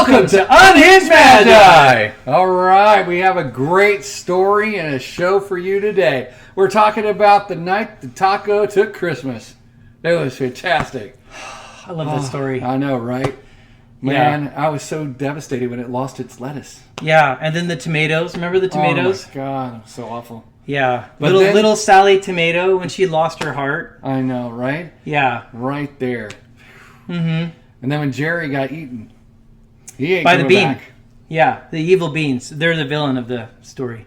Welcome to Unhinged Magi! Alright, we have a great story and a show for you today. We're talking about the night the taco took Christmas. It was fantastic. I love that story. I know, right? Man, I was so devastated when it lost its lettuce. Yeah, and then the tomatoes. Remember the tomatoes? Oh my God, it was so awful. Yeah, But little Sally Tomato when she lost her heart. I know, right? Yeah. Right there. Mm-hmm. And then when Jerry got eaten, he ain't By the coming bean. back. Yeah, the evil beans. They're the villain of the story.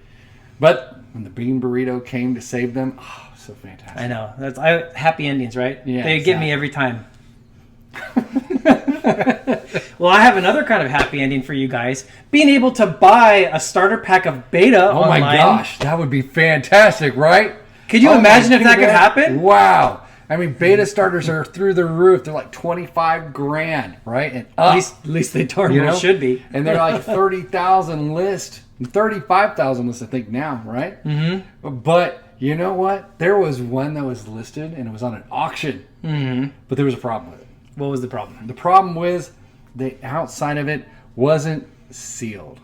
But when the bean burrito came to save them, oh, so fantastic. I know. That's happy endings, right? Yeah, They exactly. get me every time. Well, I have another kind of happy ending for you guys. Being able to buy a starter pack of Beta Oh online. my gosh, that would be fantastic, right? Could you imagine if that could happen? Wow. I mean, beta starters are through the roof. They're like 25 grand, right? And up, At least they darn you well know? should be. And they're like 30,000 list, 35,000 list, I think now, right? Mm-hmm. But you know what? There was one that was listed and it was on an auction. Mm-hmm. But there was a problem with it. What was the problem? The problem was the outside of it wasn't sealed.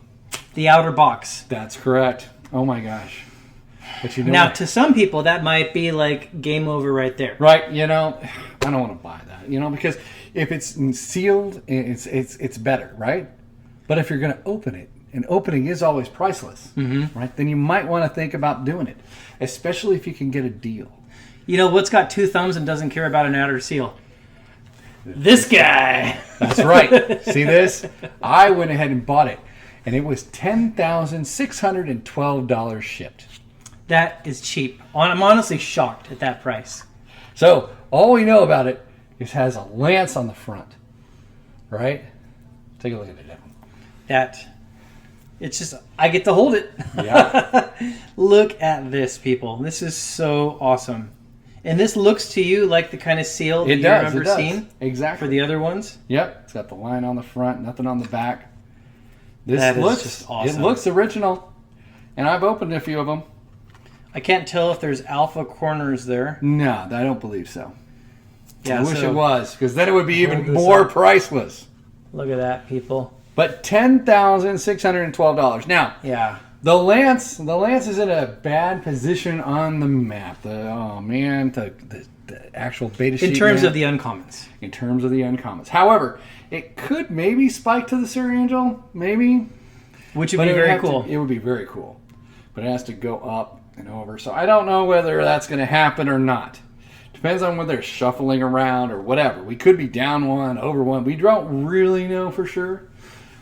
The outer box. That's correct. Oh my gosh. But you know Now, what? to some people, that might be like game over right there. Right, you know, I don't want to buy that, you know, because if it's sealed, it's better, right? But if you're going to open it, and opening is always priceless, right? Then you might want to think about doing it, especially if you can get a deal. You know, what's got two thumbs and doesn't care about an outer seal? This guy. That's right. See this? I went ahead and bought it, and it was $10,612 shipped. That is cheap. I'm honestly shocked at that price. So all we know about it is it has a lance on the front, right? Take a look at it, Edwin. It's just, I get to hold it. Yeah. Look at this, people. This is so awesome. And this looks to you like the kind of seal that you remember seeing Exactly. for the other ones? Yep. It's got the line on the front, nothing on the back. That is looks just awesome. It looks original. And I've opened a few of them. I can't tell if there's alpha corners there. No, I don't believe so. Yeah, I wish so it was, because then it would be even this more up. priceless. Look at that, people. But $10,612. Now, Yeah. the lance is in a bad position on the map. The actual beta sheet In terms map, of the uncommons. in terms of the uncommons. However, it could maybe spike to the Sir Angel, maybe. Which would But be it would very have to- cool. it would be very cool. But it has to go up and over. So I don't know whether that's going to happen or not. Depends on whether they're shuffling around or whatever. We could be down one, over one. We don't really know for sure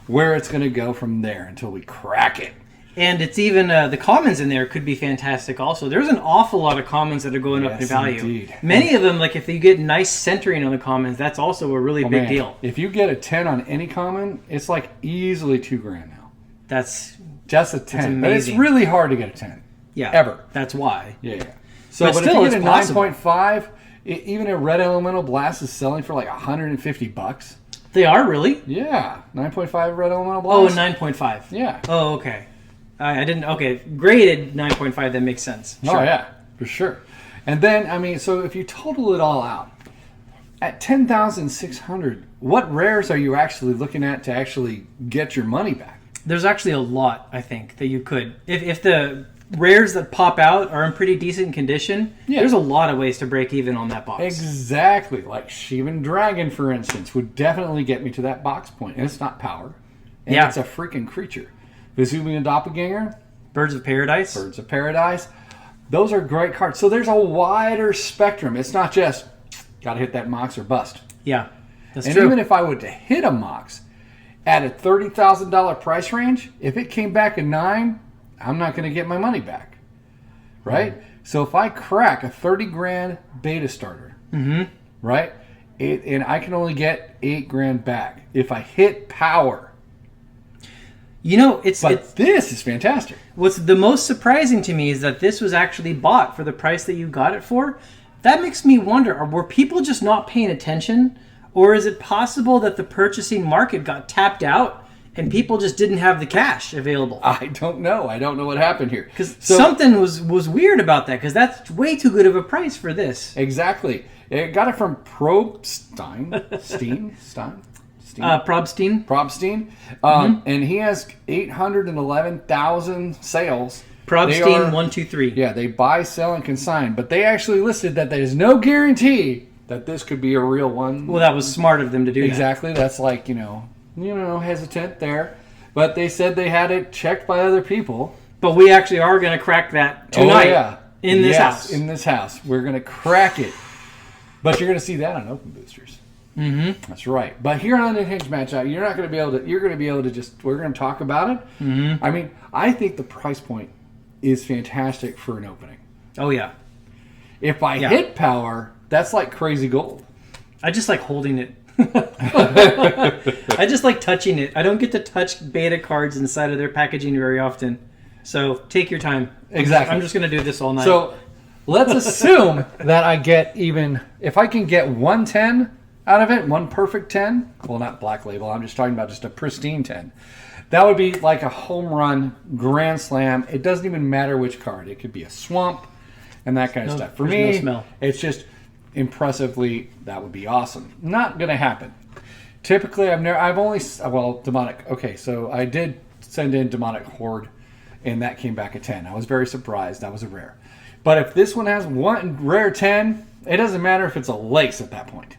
where it's going to go from there until we crack it. And it's even, the commons in there could be fantastic also. There's an awful lot of commons that are going up in Yes, value. indeed. Many of them, like if you get nice centering on the commons, that's also a really big Man, deal. If you get a 10 on any common, it's like easily $2,000 now. That's, Just a 10. But it's amazing. really hard to get a 10. yeah. Ever. That's why. Yeah. So, But but still, if you it's get a possible. 9.5, even a red elemental blast is selling for like $150. They are really? Yeah, 9.5 red elemental Oh, blast. a 9.5. Yeah. Oh, okay. I didn't, okay. Graded 9.5, that makes sense. Oh yeah, for sure. And then I mean, so if you total it all out at 10,600, what rares are you actually looking at to actually get your money back? There's actually a lot, I think, that you could. If the rares that pop out are in pretty decent condition, Yeah. there's a lot of ways to break even on that box. Exactly, like Shivan Dragon, for instance, would definitely get me to that box point. And it's not power, and Yeah. it's a freaking creature. Vesuvian Doppelganger, Birds of Paradise. Birds of Paradise, those are great cards. So there's a wider spectrum. It's not just got to hit that Mox or bust. Yeah, that's And true. even if I were to hit a Mox at a $30,000 price range, if it came back a 9, I'm not going to get my money back, right? So if I crack a 30 grand beta starter, right, and I can only get 8 grand back if I hit power. You know, But this is fantastic. what's the most surprising to me is that this was actually bought for the price that you got it for. That makes me wonder, were people just not paying attention? Or is it possible that the purchasing market got tapped out and people just didn't have the cash available? I don't know. I don't know what happened here. Because something was weird about that, because that's way too good of a price for this. Exactly. It got it from Probstein. Stein? Probstein. And he has 811,000 sales. Probstein 123. Yeah, they buy, sell, and consign. But they actually listed that there's no guarantee that this could be a real one. Well, that was smart of them to do exactly. That's like, hesitant there. But they said they had it checked by other people. But we actually are going to crack that tonight in this house. In this house. We're going to crack it. But you're going to see that on Open Boosters. Mm-hmm. That's right. But here on Unhinged Magi, you're not going to be able to. You're going to be able to we're going to talk about it. Mm-hmm. I mean, I think the price point is fantastic for an opening. Oh yeah. If I hit power, that's like crazy gold. I just like holding it. I just like touching it. I don't get to touch beta cards inside of their packaging very often. So take your time. Exactly. I'm just going to do this all night. So let's assume that I get if I can get 110 out of it, one perfect 10. Well, not black label. I'm just talking about just a pristine 10. That would be like a home run, grand slam. It doesn't even matter which card. It could be a swamp and that kind of stuff. For me, it's just impressively, that would be awesome. Not going to happen. Typically, Demonic. Okay, so I did send in Demonic Horde, and that came back a 10. I was very surprised. That was a rare. But if this one has one rare 10, it doesn't matter if it's a lace at that point.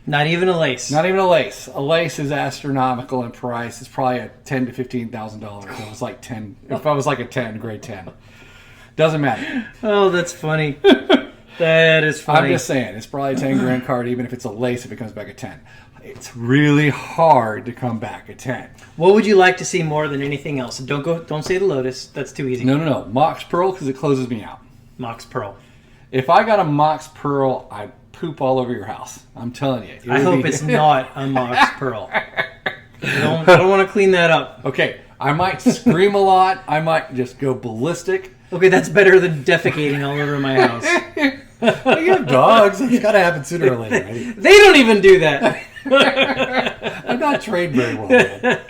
Not even a lace. Not even a lace. A lace is astronomical in price. It's probably a $10,000 to $15,000. If it was like 10, if I was like a 10, grade 10, doesn't matter. Oh, that's funny. That is funny. I'm just saying, it's probably a 10 grand card, even if it's a lace. If it comes back a 10, it's really hard to come back a 10. What would you like to see more than anything else? Don't say the Lotus. That's too easy. No. Mox Pearl, because it closes me out. Mox Pearl. If I got a Mox Pearl, I poop all over your house. I'm telling you. I hope it's not a Mox Pearl. I don't want to clean that up. Okay, I might scream a lot. I might just go ballistic. Okay, that's better than defecating all over my house. You have dogs. It's got to happen sooner or later, right? They don't even do that. I'm not trained very well, man.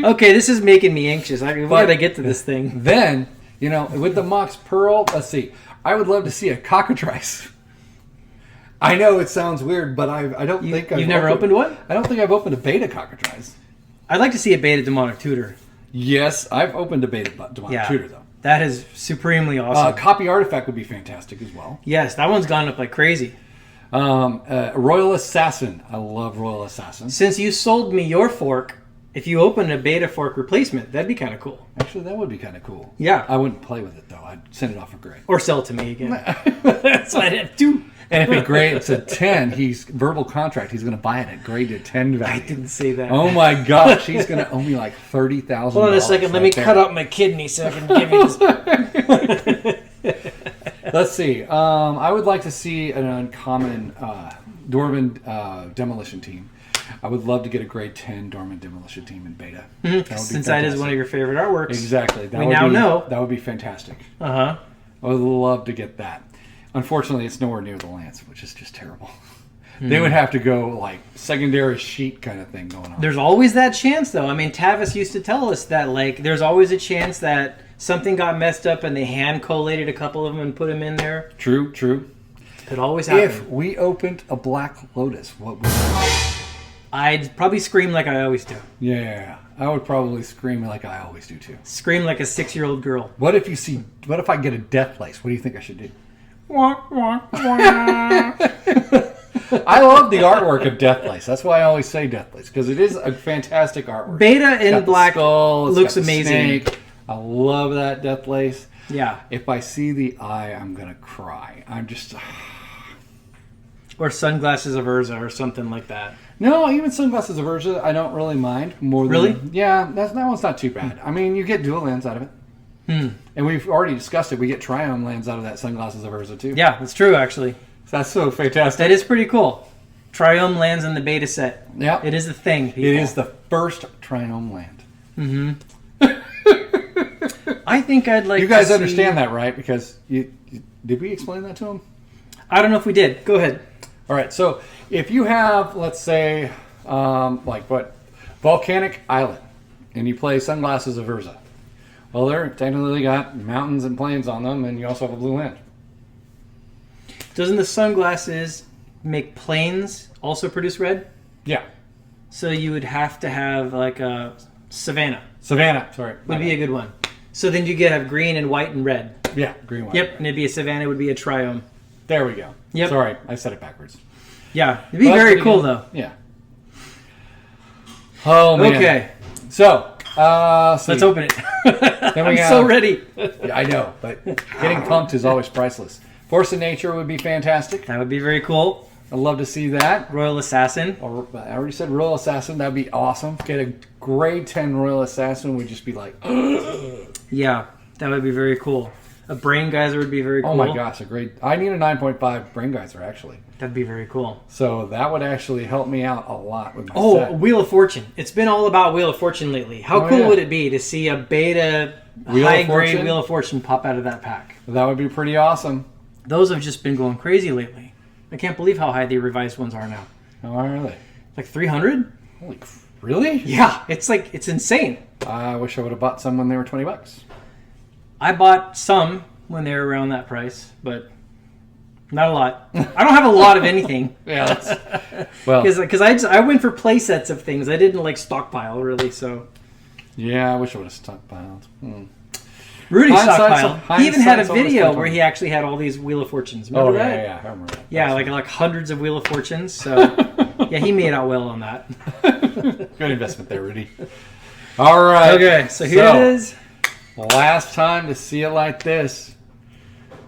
Okay, this is making me anxious. We got to get to this thing. Then, with the Mox Pearl, let's see. I would love to see a cockatrice. I know it sounds weird, but I don't think I've... You've never opened one? I don't think I've opened a beta cockatrice. I'd like to see a beta demonic tutor. Yes, I've opened a beta demonic tutor, though. That is supremely awesome. Copy artifact would be fantastic as well. Yes, that one's gone up like crazy. Royal Assassin. I love Royal Assassin. Since you sold me your fork, if you open a beta fork replacement, that'd be kind of cool. Actually, that would be kind of cool. Yeah. I wouldn't play with it, though. I'd send it off for grade. Or sell it to me again. That's what I'd have to. And if it's a 10, he's verbal contract. He's going to buy it at graded 10 value. I didn't say that. Oh my gosh, he's going to owe me like $30,000. Hold on a second. Let me cut out my kidney so I can give you this. Let's see. I would like to see an uncommon Dorman Demolition team. I would love to get a grade 10 Dorman Demolition team in beta. Since that is one of your favorite artworks. Exactly. We now know. That would be fantastic. Uh-huh. I would love to get that. Unfortunately, it's nowhere near the Lance, which is just terrible. They would have to go like secondary sheet kind of thing going on. There's always that chance, though. I mean, Tavis used to tell us that like there's always a chance that something got messed up and they hand collated a couple of them and put them in there. True. Could always happen. If we opened a Black Lotus, what would I'd probably scream like I always do. Yeah, I would probably scream like I always do too. Scream like a 6-year-old girl. What if I get a Death Lace? What do you think I should do? I love the artwork of Death Lace. That's why I always say Death Lace, because it is a fantastic artwork. Beta in black skull, looks amazing. Snake. I love that Death Lace. Yeah. If I see the eye, I'm going to cry. I'm just... Or Sunglasses of Urza or something like that. No, even Sunglasses of Urza, I don't really mind. Really? Yeah, that one's not too bad. I mean, you get dual lands out of it. And we've already discussed it. We get Triome lands out of that Sunglasses of Urza, too. Yeah, that's true, actually. That's so fantastic. That is pretty cool. Triome lands in the beta set. Yeah. It is a thing, people. It is the first Triome land. Mm-hmm. I think I'd like to You guys understand that, right? Because did we explain that to them? I don't know if we did. Go ahead. All right. So if you have, let's say, Volcanic Island, and you play Sunglasses of Urza, well, they're technically got mountains and plains on them, and you also have a blue land. Doesn't the Sunglasses make plains also produce red? Yeah. So you would have to have like a Savannah. Savannah, sorry. Would be a good one. So then you get have green and white and red. Yeah, green, white. Yep, and it'd be a Savannah, would be a Triome. There we go. Yep. Sorry, I said it backwards. Yeah, it'd be very cool though. Yeah. Oh man. Okay. So, let's open it. I'm so ready. Yeah, I know, but getting pumped is always priceless. Force of Nature would be fantastic. That would be very cool. I'd love to see that. Royal Assassin. Or, I already said Royal Assassin. That'd be awesome. Get a grade 10 Royal Assassin would just be like, yeah, that would be very cool. A Brain Geyser would be very cool. oh my gosh, a great. I need a 9.5 Brain Geyser actually. That'd be very cool. So that would actually help me out a lot with my Oh, set. Wheel of Fortune. It's been all about Wheel of Fortune lately. How cool would it be to see a beta high-grade Wheel of Fortune pop out of that pack? That would be pretty awesome. Those have just been going crazy lately. I can't believe how high the revised ones are now. How are they? Like 300? Holy, really? Yeah, it's insane. I wish I would have bought some when they were $20. I bought some when they were around that price, but not a lot. I don't have a lot of anything. Yeah, well, because I went for play sets of things. I didn't like stockpile really. So yeah, I wish I would have stockpiled. Rudy stockpiled. He even had a Hindsight's always video 20/20. where he actually had all these Wheel of Fortunes. Remember that? Yeah, I remember that. Yeah, like hundreds of Wheel of Fortunes. So yeah, he made out well on that. Good investment there, Rudy. All right. Okay, so here it is. Last time to see it like this.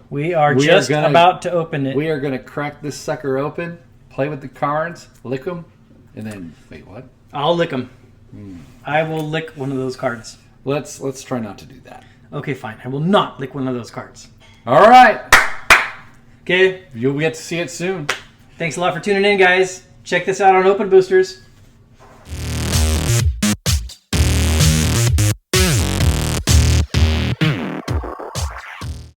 We are just about to open it. We are going to crack this sucker open, play with the cards, lick them, and then wait, what? I'll lick them. I will lick one of those cards. Let's try not to do that. Okay, fine. I will not lick one of those cards. All right. Okay. You'll get to see it soon. Thanks a lot for tuning in, guys. Check this out on Open Boosters.